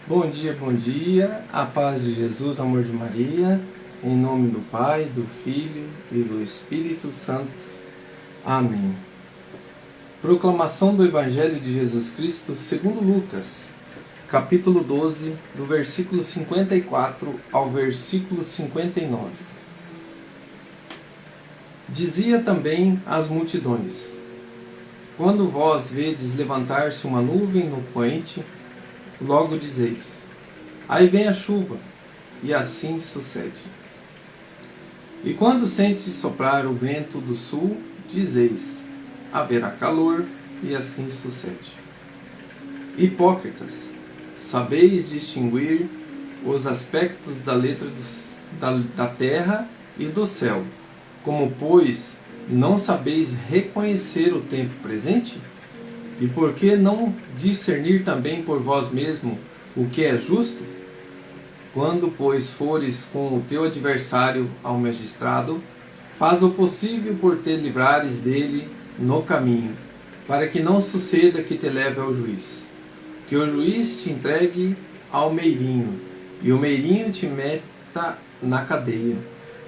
Bom dia, a paz de Jesus, amor de Maria, em nome do Pai, do Filho e do Espírito Santo. Amém. Proclamação do Evangelho de Jesus Cristo segundo Lucas, capítulo 12, do versículo 54 ao versículo 59. Dizia também às multidões: quando vós vedes levantar-se uma nuvem no poente, logo dizeis: aí vem a chuva, e assim sucede. E quando sendes soprar o vento do sul, dizeis: haverá calor, e assim sucede. Hipócritas, sabeis distinguir os aspectos da letra da terra e do céu, como, pois, não sabeis reconhecer o tempo presente? E por que não discernir também por vós mesmo o que é justo? Quando, pois, fores com o teu adversário ao magistrado, faz o possível por te livrares dele no caminho, para que não suceda que te leve ao juiz. Que o juiz te entregue ao meirinho, e o meirinho te meta na cadeia.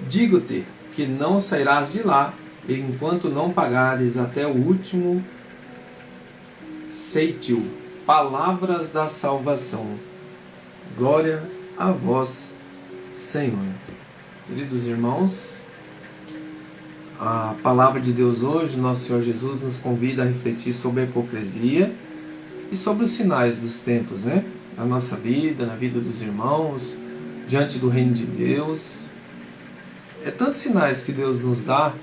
Digo-te que não sairás de lá, enquanto não pagares até o último ceitil. Palavras da salvação. Glória a vós, Senhor. Queridos irmãos, a palavra de Deus hoje, nosso Senhor Jesus nos convida a refletir sobre a hipocrisia e sobre os sinais dos tempos, né? Na nossa vida, na vida dos irmãos, diante do reino de Deus. É tantos sinais que Deus nos dá,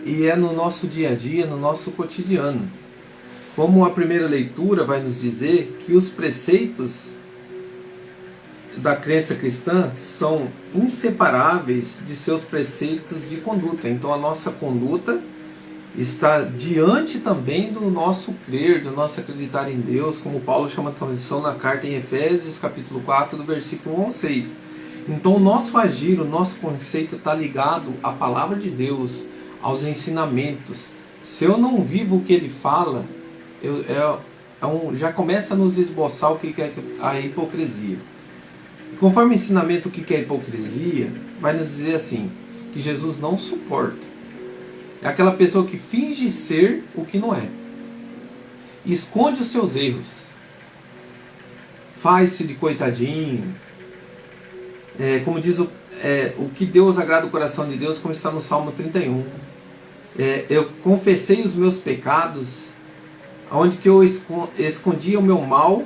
e é no nosso dia a dia, no nosso cotidiano. Como a primeira leitura vai nos dizer que os preceitos da crença cristã são inseparáveis de seus preceitos de conduta. Então a nossa conduta está diante também do nosso crer, do nosso acreditar em Deus, como Paulo chama a atenção na carta em Efésios, capítulo 4, do versículo 1 ao 6. Então o nosso agir, o nosso conceito está ligado à palavra de Deus, aos ensinamentos. Se eu não vivo o que ele fala, já começa a nos esboçar o que é a hipocrisia. E conforme o ensinamento, o que é hipocrisia, vai nos dizer assim, que Jesus não suporta. É aquela pessoa que finge ser o que não é. Esconde os seus erros. Faz-se de coitadinho. Como diz o que Deus agrada o coração de Deus, como está no Salmo 31. Eu confessei os meus pecados, onde que eu escondia o meu mal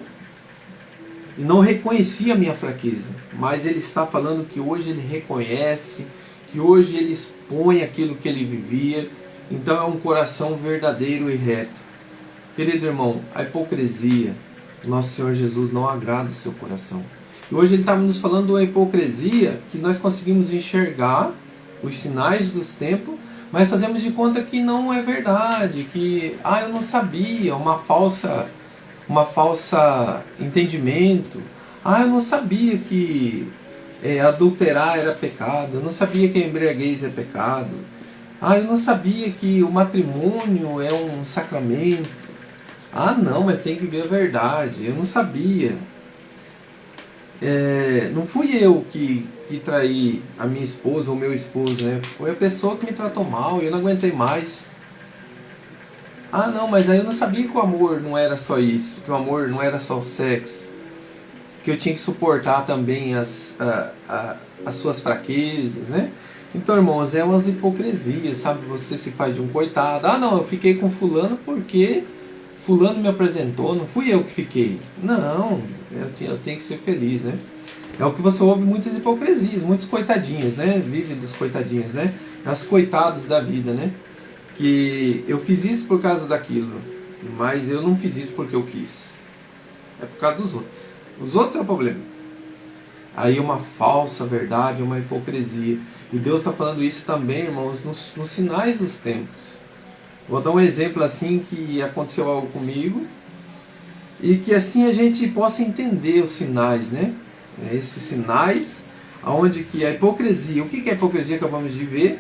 e não reconhecia a minha fraqueza. Mas ele está falando que hoje ele reconhece, que hoje ele expõe aquilo que ele vivia. Então é um coração verdadeiro e reto. Querido irmão, a hipocrisia, nosso Senhor Jesus não agrada o seu coração. E hoje ele está nos falando de uma hipocrisia que nós conseguimos enxergar os sinais dos tempos, mas fazemos de conta que não é verdade, que eu não sabia, uma falsa entendimento. Eu não sabia que adulterar era pecado, eu não sabia que a embriaguez é pecado, eu não sabia que o matrimônio é um sacramento. Não, mas tem que ver a verdade, eu não sabia. Não fui eu que traí a minha esposa ou meu esposo, né? Foi a pessoa que me tratou mal e eu não aguentei mais. Não, mas aí eu não sabia que o amor não era só isso, que o amor não era só o sexo, que eu tinha que suportar também as suas fraquezas, né? Então, irmãos, é umas hipocrisias, sabe? Você se faz de um coitado. Não, eu fiquei com fulano porque fulano me apresentou, não fui eu que fiquei. Não, eu tenho que ser feliz, né? É o que você ouve, muitas hipocrisias, muitos coitadinhos, né? Vive dos coitadinhos, né? As coitadas da vida, né? Que eu fiz isso por causa daquilo, mas eu não fiz isso porque eu quis. É por causa dos outros. Os outros é o problema. Aí uma falsa verdade, uma hipocrisia. E Deus está falando isso também, irmãos, nos sinais dos tempos. Vou dar um exemplo assim que aconteceu algo comigo e que assim a gente possa entender os sinais, né? Esses sinais, onde que a hipocrisia, o que é a hipocrisia que acabamos de ver?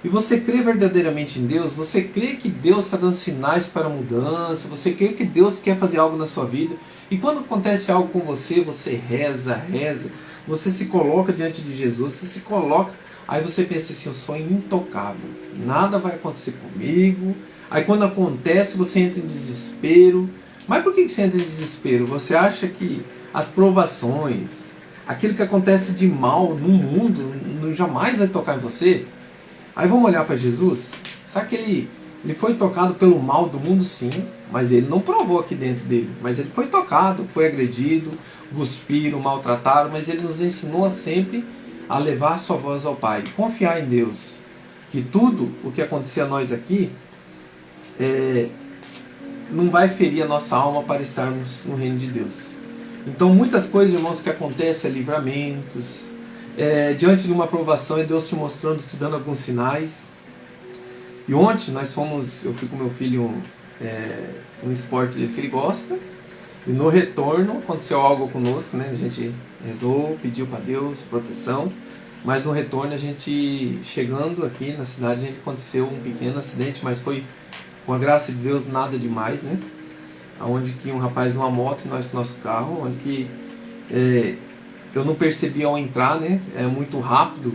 e você crê verdadeiramente em Deus, você crê que Deus está dando sinais para a mudança, você crê que Deus quer fazer algo na sua vida, e quando acontece algo com você, você reza, você se coloca diante de Jesus, você se coloca, aí você pensa assim, eu sou intocável, nada vai acontecer comigo. Aí quando acontece, você entra em desespero. Mas por que você entra em desespero? Você acha que as provações, aquilo que acontece de mal no mundo, jamais vai tocar em você? Aí vamos olhar para Jesus? Sabe que ele foi tocado pelo mal do mundo, sim, mas ele não provou aqui dentro dele. Mas ele foi tocado, foi agredido, cuspiram, maltrataram, mas ele nos ensinou sempre a levar a sua voz ao Pai, confiar em Deus. Que tudo o que acontecia a nós aqui não vai ferir a nossa alma para estarmos no reino de Deus. Então muitas coisas, irmãos, que acontecem, livramentos, diante de uma provação, é Deus te mostrando, te dando alguns sinais. E ontem eu fui com meu filho um esporte que ele gosta, e no retorno aconteceu algo conosco, né? A gente rezou, pediu para Deus proteção, mas no retorno a gente, chegando aqui na cidade, aconteceu um pequeno acidente, mas foi com a graça de Deus nada demais, né? Onde que um rapaz numa moto e nós com o nosso carro, onde que eu não percebi ao entrar, né? É muito rápido,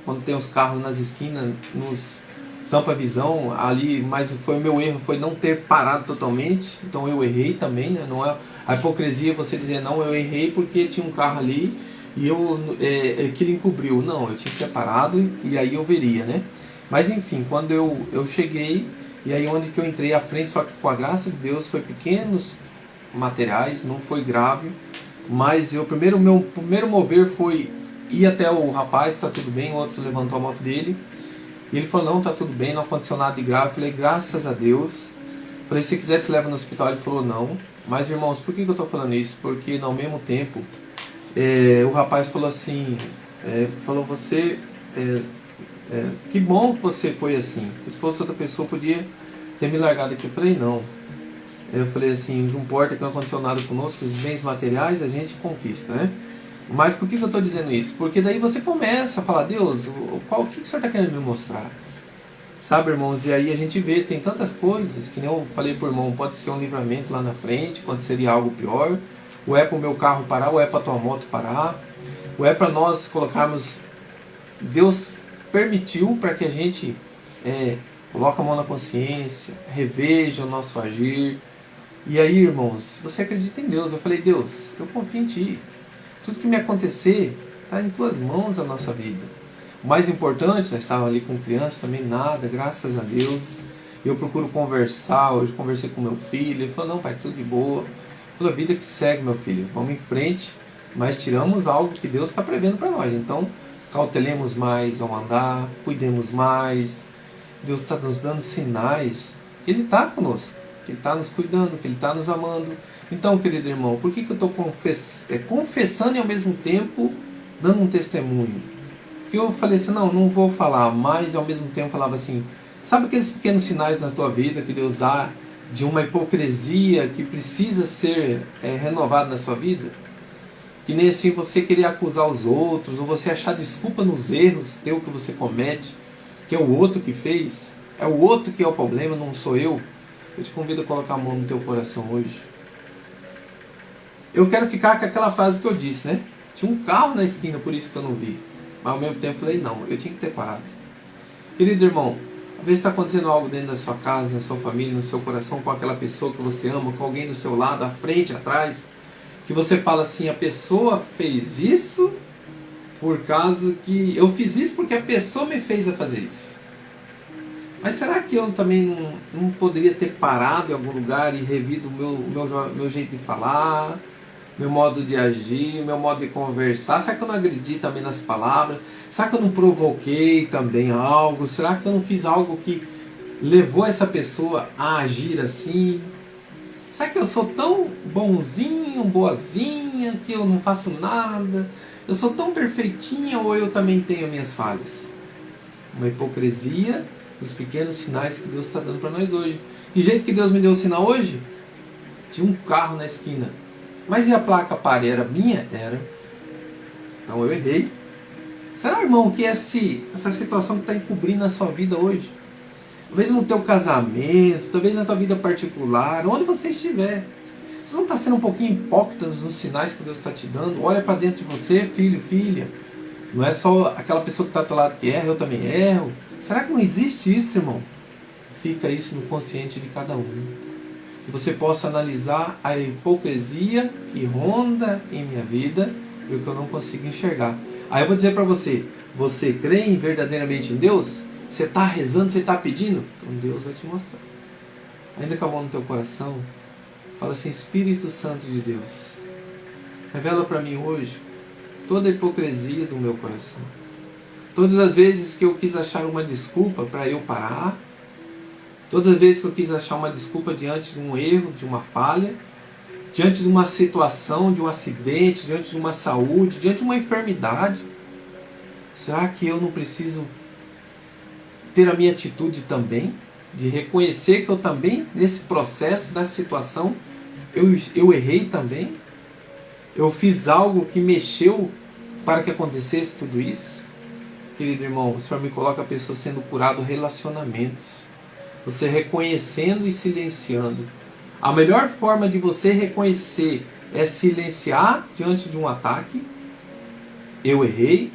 quando tem os carros nas esquinas, nos tampa a visão ali, mas foi o meu erro, foi não ter parado totalmente, então eu errei também, né? Não é a hipocrisia você dizer, não, eu errei porque tinha um carro ali e que ele encobriu. Não, eu tinha que ter parado e aí eu veria, né? Mas enfim, quando eu cheguei, e aí onde que eu entrei à frente, só que com a graça de Deus foi pequenos materiais, não foi grave, mas meu primeiro mover foi ir até o rapaz, está tudo bem, o outro levantou a moto dele, e ele falou, não, está tudo bem, não aconteceu nada de grave. Eu falei, graças a Deus. Falei, se quiser te leva no hospital. Ele falou, não. Mas irmãos, por que eu estou falando isso? Porque ao mesmo tempo, o rapaz falou assim, você... que bom que você foi assim, porque se fosse outra pessoa podia ter me largado aqui. Eu falei, não. Eu falei assim, não importa que não aconteceu nada conosco, os bens materiais a gente conquista, né? Mas por que eu estou dizendo isso? Porque daí você começa a falar, Deus, o que o Senhor está querendo me mostrar? Sabe, irmãos, e aí a gente vê, tem tantas coisas, que nem eu falei para o irmão, pode ser um livramento lá na frente, pode ser algo pior, ou é para o meu carro parar, ou é para a tua moto parar, ou é para nós colocarmos... Deus permitiu para que a gente coloque a mão na consciência, reveja o nosso agir. E aí, irmãos, você acredita em Deus? Eu falei, Deus, eu confio em Ti. Tudo que me acontecer está em Tuas mãos a nossa vida. O mais importante, nós estávamos ali com crianças também, nada, graças a Deus. Eu procuro conversar, hoje conversei com meu filho, ele falou, não pai, tudo de boa. Ele falou, a vida que segue, meu filho, vamos em frente, mas tiramos algo que Deus está prevendo para nós. Então, cautelemos mais ao andar, cuidemos mais. Deus está nos dando sinais que Ele está conosco, que Ele está nos cuidando, que Ele está nos amando. Então, querido irmão, por que eu estou confessando e ao mesmo tempo dando um testemunho? Porque eu falei assim, não vou falar, mas ao mesmo tempo falava assim, sabe aqueles pequenos sinais na tua vida que Deus dá de uma hipocrisia que precisa ser renovada na sua vida? Que nem assim você querer acusar os outros, ou você achar desculpa nos erros teu que você comete, que é o outro que fez, é o outro que é o problema, não sou eu. Eu te convido a colocar a mão no teu coração hoje. Eu quero ficar com aquela frase que eu disse, né? Tinha um carro na esquina, por isso que eu não vi. Mas ao mesmo tempo eu falei, não, eu tinha que ter parado. Querido irmão, às vezes está acontecendo algo dentro da sua casa, na sua família, no seu coração, com aquela pessoa que você ama, com alguém do seu lado, à frente, atrás, que você fala assim, a pessoa fez isso por causa que... Eu fiz isso porque a pessoa me fez a fazer isso. Mas será que eu também não poderia ter parado em algum lugar e revido o meu jeito de falar, meu modo de agir, meu modo de conversar? Será que eu não agredi também nas palavras? Será que eu não provoquei também algo? Será que eu não fiz algo que levou essa pessoa a agir assim? Será que eu sou tão bonzinho, boazinha, que eu não faço nada? Eu sou tão perfeitinha ou eu também tenho minhas falhas? Uma hipocrisia dos pequenos sinais que Deus está dando para nós hoje. Que jeito que Deus me deu o sinal hoje? Tinha um carro na esquina. Mas e a placa pare? Era minha? Era. Então eu errei. Será, irmão, que essa situação que está encobrindo a sua vida hoje, talvez no teu casamento, talvez na tua vida particular, onde você estiver, você não está sendo um pouquinho hipócrita nos sinais que Deus está te dando? Olha para dentro de você, filho, filha. Não é só aquela pessoa que está do teu lado que erra, eu também erro. Será que não existe isso, irmão? Fica isso no consciente de cada um. Que você possa analisar a hipocrisia que ronda em minha vida e o que eu não consigo enxergar. Aí eu vou dizer para você, você crê verdadeiramente em Deus? Você está rezando, você está pedindo? Então Deus vai te mostrar. Ainda com a mão no teu coração, fala assim, Espírito Santo de Deus, revela para mim hoje toda a hipocrisia do meu coração. Todas as vezes que eu quis achar uma desculpa para eu parar, todas as vezes que eu quis achar uma desculpa diante de um erro, de uma falha, diante de uma situação, de um acidente, diante de uma saúde, diante de uma enfermidade, será que eu não preciso ter a minha atitude também? De reconhecer que eu também, nesse processo da situação, eu errei também? Eu fiz algo que mexeu para que acontecesse tudo isso? Querido irmão, o Senhor me coloca a pessoa sendo curado relacionamentos. Você reconhecendo e silenciando. A melhor forma de você reconhecer é silenciar diante de um ataque. Eu errei,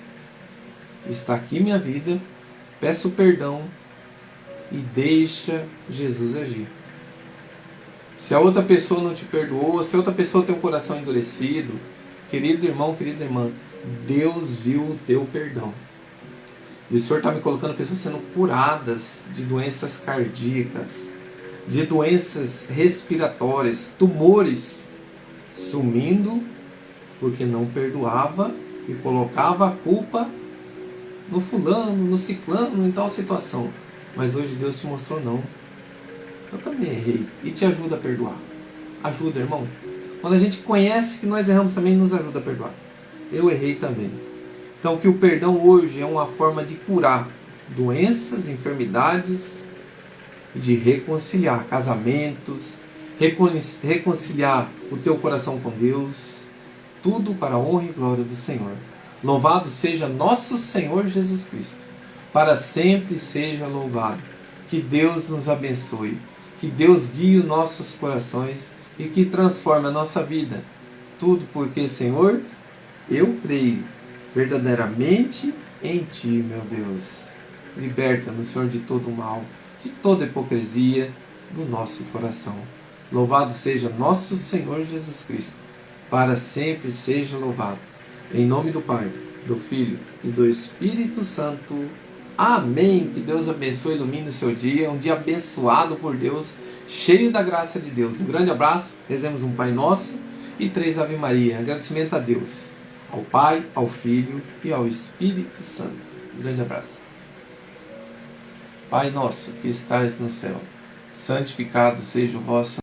está aqui minha vida, peço perdão e deixa Jesus agir. Se a outra pessoa não te perdoou, se a outra pessoa tem um coração endurecido, querido irmão, querida irmã, Deus viu o teu perdão. E o Senhor está me colocando pessoas sendo curadas de doenças cardíacas, de doenças respiratórias, tumores sumindo porque não perdoava e colocava a culpa no fulano, no ciclano, em tal situação. Mas hoje Deus te mostrou não. Eu também errei. E te ajuda a perdoar. Ajuda, irmão. Quando a gente conhece que nós erramos também, nos ajuda a perdoar. Eu errei também. Então que o perdão hoje é uma forma de curar doenças, enfermidades, de reconciliar casamentos, reconciliar o teu coração com Deus, tudo para a honra e glória do Senhor. Louvado seja nosso Senhor Jesus Cristo. Para sempre seja louvado. Que Deus nos abençoe. Que Deus guie os nossos corações e que transforme a nossa vida. Tudo porque, Senhor, eu creio verdadeiramente em Ti, meu Deus. Liberta-nos, Senhor, de todo o mal, de toda a hipocrisia do nosso coração. Louvado seja nosso Senhor Jesus Cristo. Para sempre seja louvado. Em nome do Pai, do Filho e do Espírito Santo. Amém. Que Deus abençoe e ilumine o seu dia. Um dia abençoado por Deus, cheio da graça de Deus. Um grande abraço. Rezemos um Pai Nosso e 3 Ave Maria. Agradecimento a Deus, ao Pai, ao Filho e ao Espírito Santo. Um grande abraço. Pai nosso que estais no céu, santificado seja o vosso